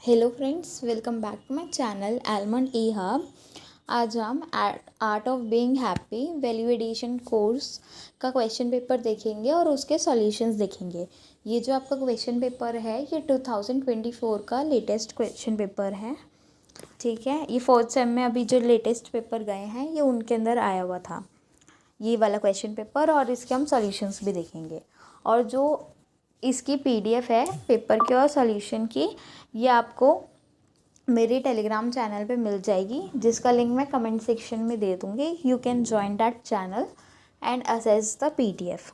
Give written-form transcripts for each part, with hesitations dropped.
Hello friends, welcome back to my channel almond e hub. आज हम art of being happy value addition course का question paper देखेंगे और उसके solutions देखेंगे। ये जो आपका क्वेश्चन पेपर है ये 2024 का लेटेस्ट क्वेश्चन पेपर है। ठीक है, ये फोर्थ सेम में अभी जो लेटेस्ट पेपर गए हैं ये उनके अंदर आया हुआ था ये वाला क्वेश्चन पेपर, और इसके हम सॉल्यूशंस भी देखेंगे। और जो इसकी पीडीएफ है पेपर के और सॉल्यूशन की, ये आपको मेरे टेलीग्राम चैनल पे मिल जाएगी, जिसका लिंक मैं कमेंट सेक्शन में दे दूँगी। You can join that channel and access the PDF.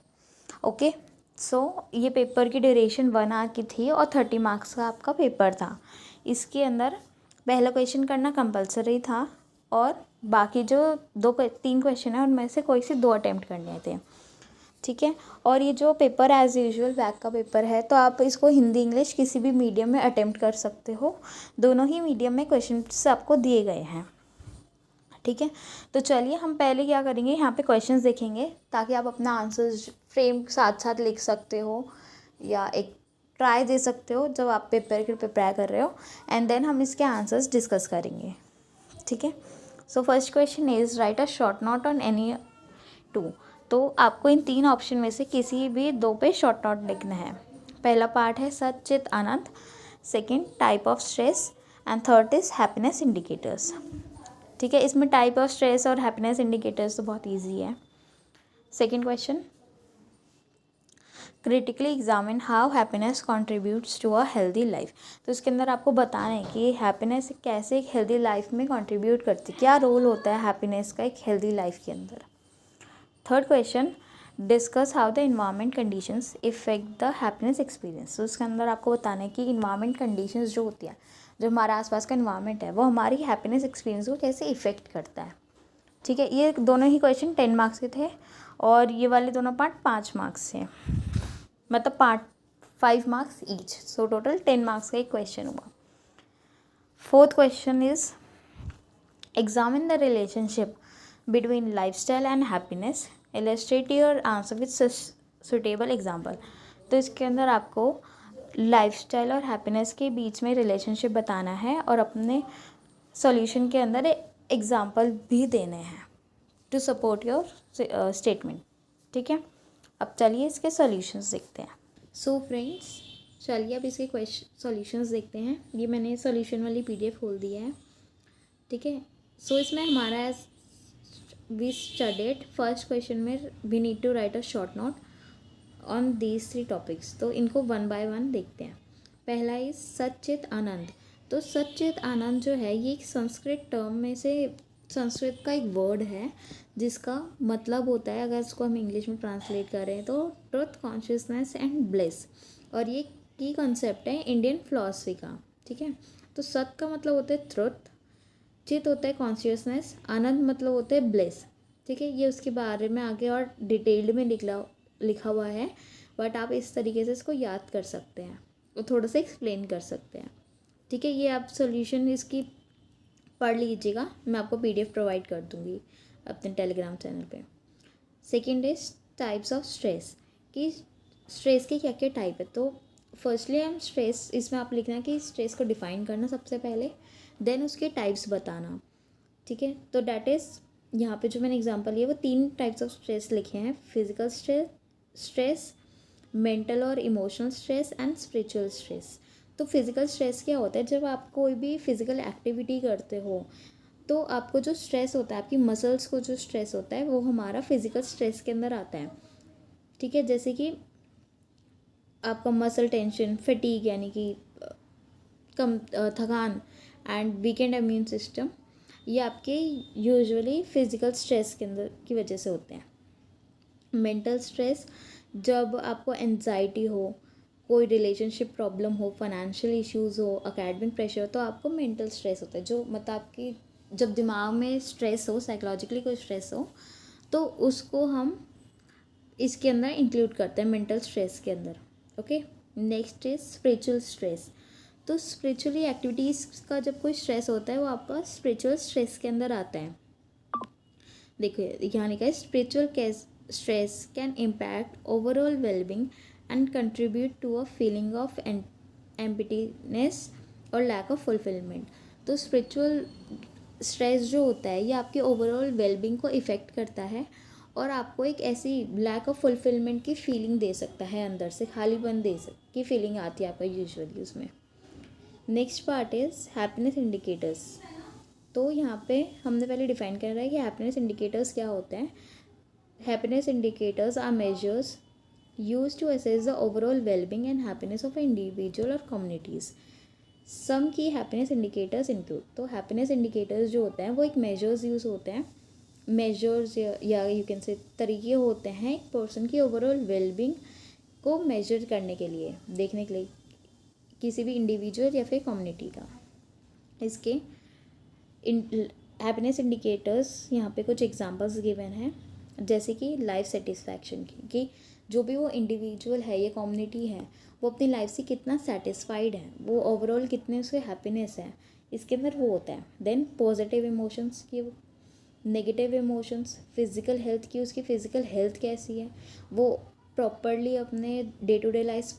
Okay, so ये पेपर की ड्यूरेशन 1 आवर की थी और 30 मार्क्स का आपका पेपर था। इसके अंदर पहला क्वेश्चन करना कंपलसरी था और बाकी जो 3 क्वेश्चन है उनमें से कोई से 2 अटैम्प्ट करने थे। ठीक है, और ये जो पेपर एज़ यूजुअल बैक का पेपर है, तो आप इसको हिंदी इंग्लिश किसी भी मीडियम में अटैम्प्ट कर सकते हो। दोनों ही मीडियम में क्वेश्चंस आपको दिए गए हैं। ठीक है, तो चलिए हम पहले क्या करेंगे, यहाँ पे क्वेश्चंस देखेंगे ताकि आप अपना आंसर्स फ्रेम साथ साथ लिख सकते हो या एक ट्राई दे सकते हो जब आप पेपर के प्रिपेयर कर रहे हो। एंड देन हम इसके आंसर्स डिस्कस करेंगे। ठीक है, so first question is right a short note on any 2। तो आपको इन 3 ऑप्शन में से किसी भी 2 पे शॉर्ट नोट लिखना है। पहला पार्ट है सच चित आनंद, second type of stress and third is happiness indicators. ठीक है, इसमें टाइप ऑफ स्ट्रेस और हैप्पीनेस इंडिकेटर्स तो बहुत ईजी है। Second question, critically examine how happiness contributes to a healthy life. तो इसके अंदर आपको बताना है कि हैप्पीनेस कैसे एक हेल्दी लाइफ में कंट्रीब्यूट करती है, क्या रोल होता है हैप्पीनेस का एक हेल्दी लाइफ के अंदर। Third question, discuss how the environment conditions effect the happiness experience. तो इसके अंदर आपको बताना है कि इन्वायरमेंट कंडीशंस जो होती है, जो हमारा आसपास का इन्वायरमेंट है, वो हमारी हैप्पीनेस एक्सपीरियंस को कैसे इफेक्ट करता है। ठीक है, ये दोनों ही क्वेश्चन 10 मार्क्स के थे और ये वाले दोनों पार्ट 5 मार्क्स से, मतलब part 5 marks each, so total 10 marks का एक क्वेश्चन हुआ। Fourth question is examine the relationship between lifestyle and happiness, illustrate your answer with suitable example. तो इसके अंदर आपको लाइफस्टाइल और हैप्पीनेस के बीच में रिलेशनशिप बताना है और अपने सॉल्यूशन के अंदर एग्जाम्पल भी देने हैं टू सपोर्ट योर स्टेटमेंट। ठीक है, अब चलिए इसके सॉल्यूशंस देखते हैं। सो फ्रेंड्स, चलिए अब इसके क्वेश्चन सॉल्यूशंस देखते हैं। ये मैंने सॉल्यूशन वाली पीडीएफ खोल दी है। ठीक है, सो इसमें हमारा वी स्टडीड फर्स्ट क्वेश्चन में we need to write a short note on these 3 topics. तो इनको 1 बाय 1 देखते हैं। पहला इज सच्चित आनंद। तो सच्चित आनंद जो है ये एक संस्कृत टर्म में से, संस्कृत का एक वर्ड है जिसका मतलब होता है, अगर इसको हम इंग्लिश में ट्रांसलेट करें तो ट्रुथ, कॉन्शियसनेस एंड ब्लिस। और ये की कॉन्सेप्ट है इंडियन फिलॉसफी का। ठीक है, तो सत का मतलब होता है ट्रुथ, चित होता है कॉन्शियसनेस, आनंद मतलब होता है ब्लिस। ठीक है, ये उसके बारे में आगे और डिटेल्ड में लिखा हुआ है, बट आप इस तरीके से इसको याद कर सकते हैं और थोड़ा सा एक्सप्लेन कर सकते हैं। ठीक है, ये आप सॉल्यूशन इसकी पढ़ लीजिएगा, मैं आपको पीडीएफ प्रोवाइड कर दूँगी अपने टेलीग्राम चैनल पे। Second is types of stress, कि स्ट्रेस के क्या क्या टाइप है। तो फर्स्टली हम स्ट्रेस, इसमें आप लिखना कि स्ट्रेस को डिफाइन करना सबसे पहले, देन उसके टाइप्स बताना। ठीक है, तो डैट इज़ यहाँ पे जो मैंने एग्जांपल लिया वो 3 टाइप्स ऑफ स्ट्रेस लिखे हैं, फिजिकल स्ट्रेस, मेंटल और emotional stress and spiritual stress. तो फिजिकल स्ट्रेस क्या होता है, जब आप कोई भी फिजिकल एक्टिविटी करते हो तो आपको जो स्ट्रेस होता है, आपकी मसल्स को जो स्ट्रेस होता है वो हमारा फिजिकल स्ट्रेस के अंदर आता है। ठीक है, जैसे कि आपका मसल टेंशन, फटीग यानी कि कम थकान एंड वीकेंड इम्यून सिस्टम, ये आपके यूजुअली फिजिकल स्ट्रेस के अंदर की वजह से होते हैं। मेंटल स्ट्रेस, जब आपको एंजाइटी हो, कोई रिलेशनशिप प्रॉब्लम हो, फाइनेंशियल इश्यूज़ हो, एकेडमिक प्रेशर हो, तो आपको मेंटल स्ट्रेस होता है। जो मतलब आपकी जब दिमाग में स्ट्रेस हो, साइकोलॉजिकली कोई स्ट्रेस हो, तो उसको हम इसके अंदर इंक्लूड करते हैं मेंटल स्ट्रेस के अंदर। Okay, next is spiritual stress. तो स्पिरिचुअली एक्टिविटीज़ का जब कोई स्ट्रेस होता है वो आपका स्पिरिचुअल स्ट्रेस के अंदर आता है। देखिए यहाँ लिखा है spiritual stress can impact overall wellbeing and contribute to a feeling of emptiness और लैक ऑफ फुलफिलमेंट। तो स्पिरिचुअल स्ट्रेस जो होता है ये आपके ओवरऑल वेलबींग को इफ़ेक्ट करता है और आपको एक ऐसी लैक ऑफ फुलफिलमेंट की फीलिंग दे सकता है, अंदर से खालीपन की फीलिंग आती है आपका यूजुअली उसमें। Next part is happiness indicators. तो यहाँ पे हमने पहले डिफाइन कर रहा है कि हैप्पीनेस इंडिकेटर्स क्या होते हैं। Happiness indicators are measures used to assess the overall well-being and happiness of an individual or communities. Some key happiness indicators include, तो happiness indicators जो होते हैं वो एक measures यूज़ होते हैं, measures या यू कैन से तरीके होते हैं एक पर्सन की ओवरऑल वेलबींग को मेजर करने के लिए, देखने के लिए किसी भी इंडिविजुअल या फिर कम्युनिटी का। इसके हैप्पीनेस इंडिकेटर्स यहाँ पे कुछ एग्जांपल्स गिवन हैं, जैसे कि लाइफ सेटिस्फैक्शन की, कि जो भी वो इंडिविजुअल है या कम्युनिटी है वो अपनी लाइफ से कितना सेटिस्फाइड है, वो ओवरऑल कितने उसके हैप्पीनेस है, इसके अंदर वो होता है। देन पॉजिटिव इमोशंस की, नेगेटिव इमोशंस, फिज़िकल हेल्थ की, उसकी फ़िज़िकल हेल्थ कैसी है, वो प्रॉपरली अपने डे टू डे लाइफ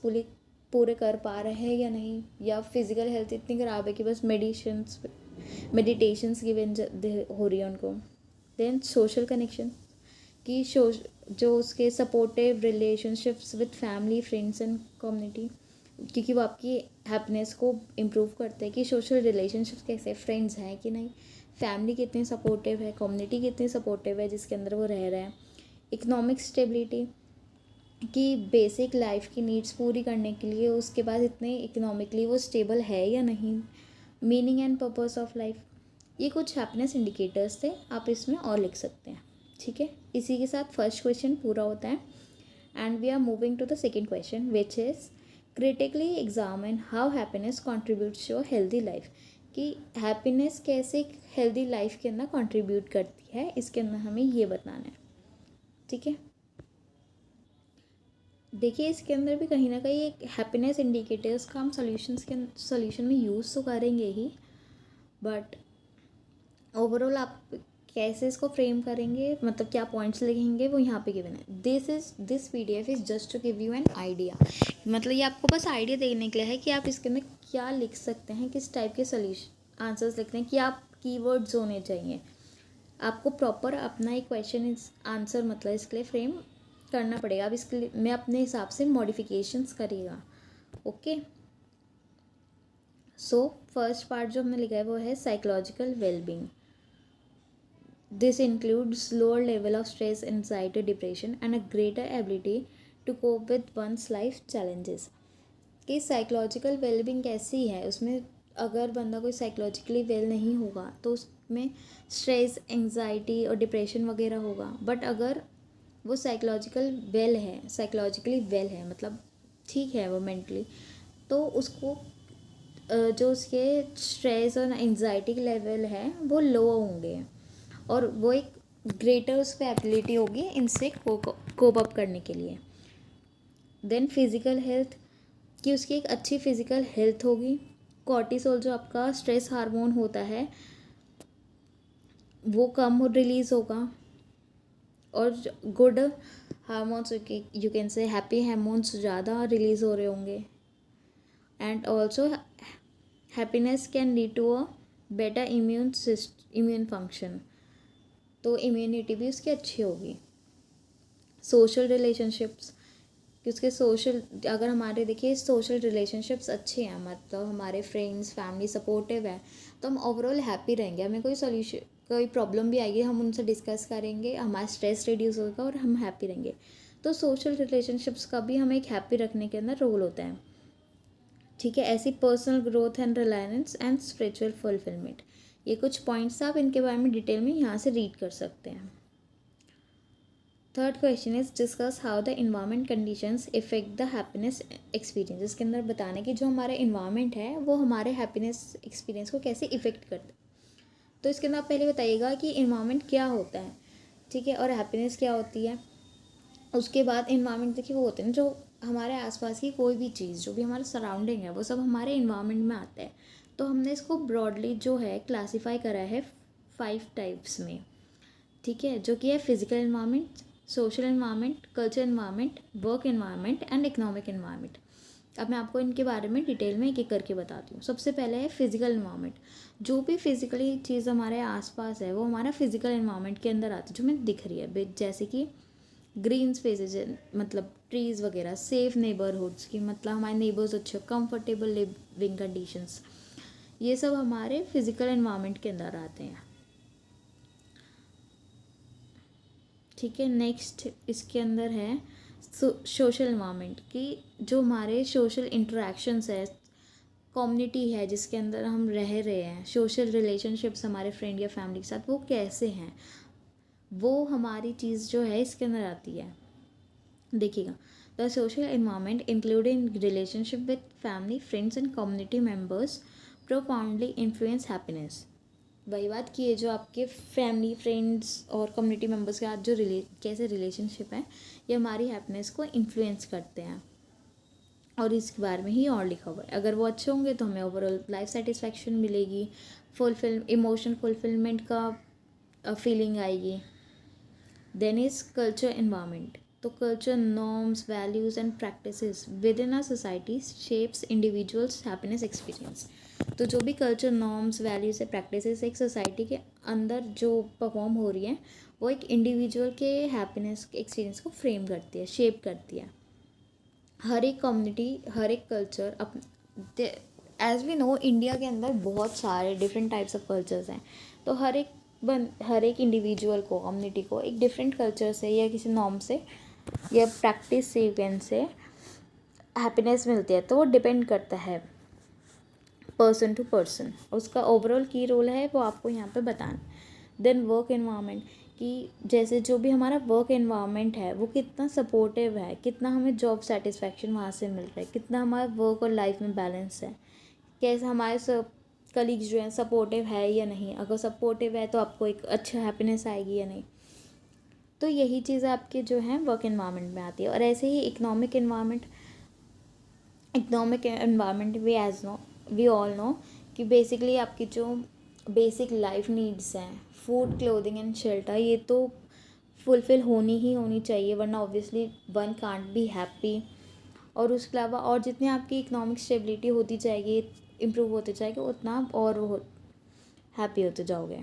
पूरे कर पा रहे हैं या नहीं, या फिज़िकल हेल्थ इतनी ख़राब है कि बस मेडिटेशंस की वजह हो रही है उनको। देन सोशल कनेक्शन कि जो उसके supportive relationships with family, friends and community, क्योंकि वो आपकी हैप्पीनेस को इम्प्रूव करते हैं कि सोशल रिलेशनशिप्स कैसे, फ्रेंड्स हैं कि नहीं, फैमिली कितनी सपोर्टिव है, कम्युनिटी कितनी सपोर्टिव है जिसके अंदर वो रह रहे हैं। इकोनॉमिक स्टेबिलिटी कि बेसिक लाइफ की नीड्स पूरी करने के लिए उसके बाद इतने इकोनॉमिकली वो स्टेबल है या नहीं। Meaning and purpose of life, ये कुछ हैप्पीनेस इंडिकेटर्स थे, आप इसमें और लिख सकते हैं। ठीक है, इसी के साथ फर्स्ट क्वेश्चन पूरा होता है and we are moving to the second question which is critically examine how happiness contributes to a healthy life, कि हैप्पीनेस कैसे एक हेल्दी लाइफ के अंदर कॉन्ट्रीब्यूट करती है, इसके अंदर हमें ये बताना है। ठीक है, देखिए इसके अंदर भी कहीं ना कहीं एक हैप्पीनेस इंडिकेटर्स का हम सोल्यूशन में यूज़ तो करेंगे ही, बट ओवरऑल आप कैसे इसको फ्रेम करेंगे, मतलब क्या पॉइंट्स लिखेंगे, वो यहाँ पे गिवन है। This PDF is just to give you an idea, मतलब ये आपको बस आइडिया देने के लिए है कि आप इसके अंदर क्या लिख सकते हैं, किस टाइप के सोल्यूशन आंसर्स लिखते हैं, क्या कीवर्ड्स होने चाहिए। आपको प्रॉपर अपना एक क्वेश्चन आंसर मतलब इसके लिए फ्रेम करना पड़ेगा। अब इसके लिए मैं अपने हिसाब से मॉडिफिकेशंस करिएगा। ओके, सो फर्स्ट पार्ट जो हमने लिखा है वो है psychological wellbeing. This includes lower level of stress, anxiety, depression and a greater ability to cope with one's life challenges. कि साइकोलॉजिकल वेलबींग कैसी है, उसमें अगर बंदा कोई साइकोलॉजिकली वेल नहीं होगा तो उसमें स्ट्रेस, एंजाइटी और डिप्रेशन वगैरह होगा। बट अगर वो साइकोलॉजिकली वेल है मतलब ठीक है वो मेंटली, तो उसको जो उसके स्ट्रेस और एंजाइटी के लेवल है वो लो होंगे और वो एक ग्रेटर उस पर एबिलिटी होगी इनसे कोप अप करने के लिए। देन फिज़िकल हेल्थ, कि उसकी एक अच्छी फिज़िकल हेल्थ होगी। कॉर्टिसोल जो आपका स्ट्रेस हार्मोन होता है वो कम रिलीज़ होगा और good hormones you can say happy hormones ज़्यादा रिलीज़ हो रहे होंगे। And also happiness can lead to a better immune function, तो इम्यूनिटी भी उसकी अच्छी होगी। सोशल रिलेशनशिप्स, कि उसके सोशल अगर हमारे देखिए सोशल रिलेशनशिप्स अच्छे हैं, मतलब हमारे फ्रेंड्स फैमिली सपोर्टिव है, तो हम ओवरऑल हैप्पी रहेंगे। हमें कोई प्रॉब्लम भी आएगी हम उनसे डिस्कस करेंगे, हमारा स्ट्रेस रिड्यूस होगा और हम हैप्पी रहेंगे। तो सोशल रिलेशनशिप्स का भी हमें एक हैप्पी रखने के अंदर रोल होता है। ठीक है, ऐसी personal growth and Reliance and spiritual fulfilment, ये कुछ पॉइंट्स आप इनके बारे में डिटेल में यहाँ से रीड कर सकते हैं। Third question is discuss how the environment conditions effect the happiness experience. इसके अंदर बताने कि जो हमारा इन्वायरमेंट है वो हमारे हैप्पीनेस एक्सपीरियंस को कैसे इफेक्ट करता है। तो इसके अंदर आप पहले बताइएगा कि इन्वायरमेंट क्या होता है, ठीक है, और हैप्पीनेस क्या होती है। उसके बाद इन्वायरमेंट देखिए वो होते हैं जो हमारे आसपास की कोई भी चीज़, जो भी हमारा सराउंडिंग है वो सब हमारे इन्वायरमेंट में आता है। तो हमने इसको ब्रॉडली जो है क्लासीफाई करा है 5 टाइप्स में, ठीक है, जो कि है physical environment, social environment, culture environment, work environment and economic environment. अब मैं आपको इनके बारे में डिटेल में एक एक करके बताती हूँ। सबसे पहले है फिजिकल इन्वायरमेंट। जो भी फिजिकली चीज़ हमारे आसपास है वो हमारा फिजिकल इन्वायरमेंट के अंदर आती है, जो हमें दिख रही है, जैसे कि ग्रीन स्पेसेज, मतलब ट्रीज़ वगैरह, सेफ नेबरहुड्स की, मतलब हमारे नेबर्स अच्छे, कंफर्टेबल लिविंग कंडीशंस, ये सब हमारे फिजिकल इन्वायरमेंट के अंदर आते हैं। ठीक है, नेक्स्ट इसके अंदर है सोशल इन्वायरमेंट की, जो हमारे सोशल इंटरेक्शंस है, कम्युनिटी है जिसके अंदर हम रह रहे हैं, सोशल रिलेशनशिप्स हमारे फ्रेंड या फैमिली के साथ वो कैसे हैं, वो हमारी चीज़ जो है इसके अंदर आती है। देखिएगा, the social environment including relationship with family, friends and community members profoundly influence happiness. वही बात की है, जो आपके फैमिली, फ्रेंड्स और कम्युनिटी मेम्बर्स के साथ जो कैसे रिलेशनशिप है, ये हमारी हैप्पीनेस को इन्फ्लुएंस करते हैं। और इसके बारे में ही और लिखा हुआ है, अगर वो अच्छे होंगे तो हमें ओवरऑल लाइफ सेटिस्फैक्शन मिलेगी, इमोशन फुलफिलमेंट का फीलिंग आएगी। Then is culture environment. तो culture, norms, values and practices within a society shapes individuals happiness experience. तो जो भी कल्चर, नॉर्म्स, वैल्यूज़ या प्रैक्टिसेस एक सोसाइटी के अंदर जो परफॉर्म हो रही है, वो एक इंडिविजुअल के हैप्पीनेस एक्सपीरियंस को फ्रेम करती है, शेप करती है। हर एक कम्युनिटी, हर एक culture as we know, India के अंदर बहुत सारे डिफरेंट टाइप्स ऑफ कल्चर्स हैं। तो हर एक इंडिविजुअल को, कम्युनिटी को एक डिफरेंट कल्चर से या किसी नॉर्म से या प्रैक्टिस सीक्वेंस से हैप्पीनेस मिलती है। तो वो डिपेंड करता है पर्सन टू पर्सन, उसका ओवरऑल की रोल है वो आपको यहाँ पे बताना। देन वर्क एनवायरनमेंट, कि जैसे जो भी हमारा वर्क एनवायरनमेंट है वो कितना सपोर्टिव है, कितना हमें जॉब सेटिस्फैक्शन वहाँ से मिल रहा है, कितना हमारा वर्क और लाइफ में बैलेंस है, कैसे हमारे सब कलीग्स जो हैं सपोर्टिव है या नहीं। अगर सपोर्टिव है तो आपको एक अच्छा हैप्पीनेस आएगी या नहीं। तो यही चीज़ें आपके जो हैं वर्क एनवायरनमेंट में आती है। और ऐसे ही economic environment we all know कि बेसिकली आपकी जो बेसिक लाइफ नीड्स हैं, फूड, क्लोथिंग एंड शेल्टर, ये तो फुलफ़िल होनी चाहिए, वरना obviously one can't be happy. और उसके अलावा और जितनी आपकी इकोनॉमिक स्टेबिलिटी होती जाएगी, इम्प्रूव होते जाएगी, उतना आप और वो हैप्पी होते जाओगे।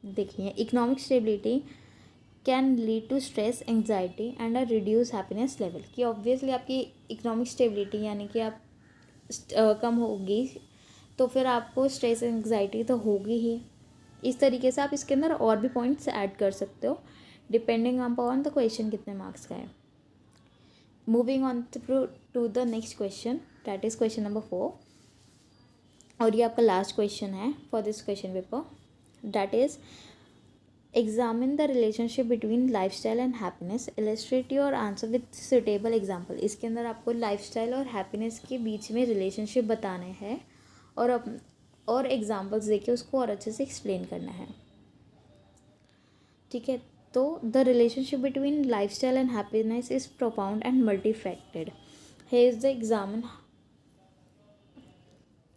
देखिए, economic stability can lead to stress, anxiety and a reduce happiness level. कि ऑब्वियसली आपकी इकोनॉमिक स्टेबिलिटी यानी कि आप कम होगी तो फिर आपको स्ट्रेस, एंग्जाइटी तो होगी ही। इस तरीके से आप इसके अंदर और भी पॉइंट्स ऐड कर सकते हो, डिपेंडिंग अपॉन द क्वेश्चन कितने मार्क्स का है। Moving on to the next question, that is question number 4, और ये आपका लास्ट क्वेश्चन है for this question paper. That is examine the relationship between life style and happiness, illustrate your answer with suitable example. इसके अंदर आपको life style और happiness के बीच में रिलेशनशिप बताने हैं और एग्जाम्पल्स देके उसको और अच्छे से एक्सप्लेन करना है। ठीक है, तो the relationship between life style and happiness is profound and multifaceted. Here is the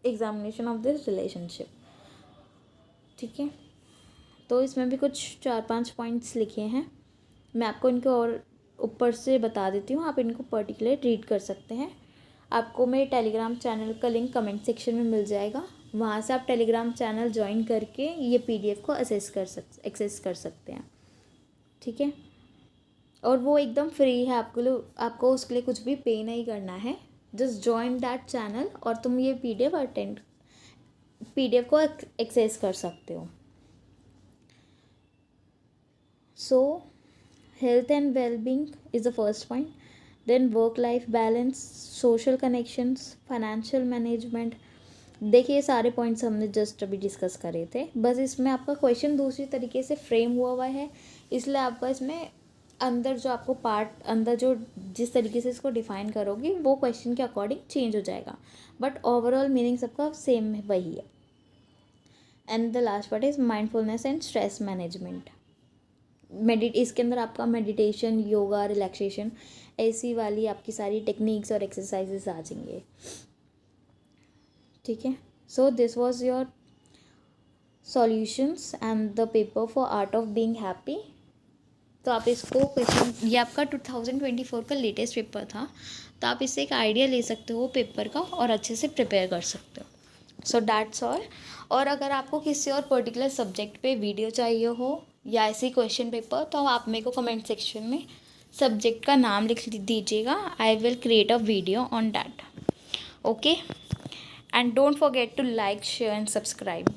examination of this relationship. ठीक है, तो इसमें भी कुछ 4-5 पॉइंट्स लिखे हैं, मैं आपको इनको और ऊपर से बता देती हूँ, आप इनको पर्टिकुलर रीड कर सकते हैं। आपको मेरे टेलीग्राम चैनल का लिंक कमेंट सेक्शन में मिल जाएगा, वहाँ से आप टेलीग्राम चैनल ज्वाइन करके ये PDF को एक्सेस कर सकते हैं। ठीक है, और वो एकदम फ्री है, आपको उसके लिए कुछ भी पे नहीं करना है। जस्ट ज्वाइन दैट चैनल और तुम ये PDF को एक्सेस कर सकते हो। So, health and well-being is the first point. Then work-life balance, social connections, financial management. देखिए, ये सारे पॉइंट्स हमने जस्ट अभी डिस्कस करे थे, बस इसमें आपका क्वेश्चन दूसरी तरीके से फ्रेम हुआ है, इसलिए आपका इसमें अंदर जो आपको पार्ट अंदर जो जिस तरीके से इसको डिफाइन करोगे वो क्वेश्चन के अकॉर्डिंग चेंज हो जाएगा, बट ओवरऑल मीनिंग सबका सेम वही है। And the last part is mindfulness and stress management. इसके अंदर आपका मेडिटेशन, योगा, रिलैक्सेशन, ऐसी वाली आपकी सारी टेक्निक्स और एक्सरसाइजेस आ जाएंगे। ठीक है, so this was your solutions and the paper for art of being happy. तो आप इसको क्वेश्चन, ये आपका 2024 का लेटेस्ट पेपर था, तो आप इससे एक आइडिया ले सकते हो पेपर का और अच्छे से प्रिपेयर कर सकते हो। So that's all. और अगर आपको किसी और पर्टिकुलर सब्जेक्ट पे वीडियो चाहिए हो या ऐसे क्वेश्चन पेपर, तो आप मेरे को कमेंट सेक्शन में सब्जेक्ट का नाम लिख दीजिएगा। I will create a video on that. Okay, and don't forget to like, share and subscribe.